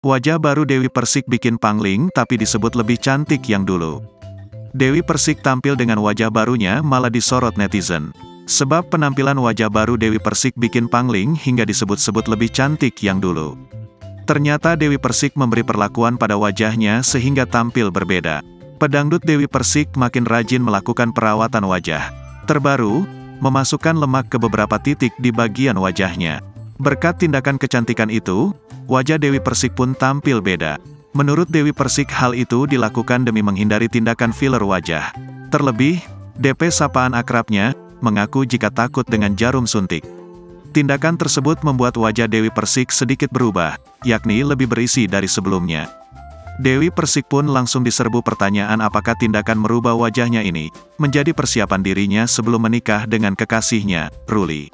Wajah baru Dewi Persik bikin pangling tapi disebut lebih cantik yang dulu. Dewi Persik tampil dengan wajah barunya malah disorot netizen. Sebab penampilan wajah baru Dewi Persik bikin pangling hingga disebut-sebut lebih cantik yang dulu. Ternyata Dewi Persik memberi perlakuan pada wajahnya sehingga tampil berbeda. Pedangdut Dewi Persik makin rajin melakukan perawatan wajah. Terbaru, memasukkan lemak ke beberapa titik di bagian wajahnya. Berkat tindakan kecantikan itu, wajah Dewi Persik pun tampil beda. Menurut Dewi Persik hal itu dilakukan demi menghindari tindakan filler wajah. Terlebih, DP sapaan akrabnya, mengaku jika takut dengan jarum suntik. Tindakan tersebut membuat wajah Dewi Persik sedikit berubah, yakni lebih berisi dari sebelumnya. Dewi Persik pun langsung diserbu pertanyaan apakah tindakan merubah wajahnya ini menjadi persiapan dirinya sebelum menikah dengan kekasihnya, Ruli.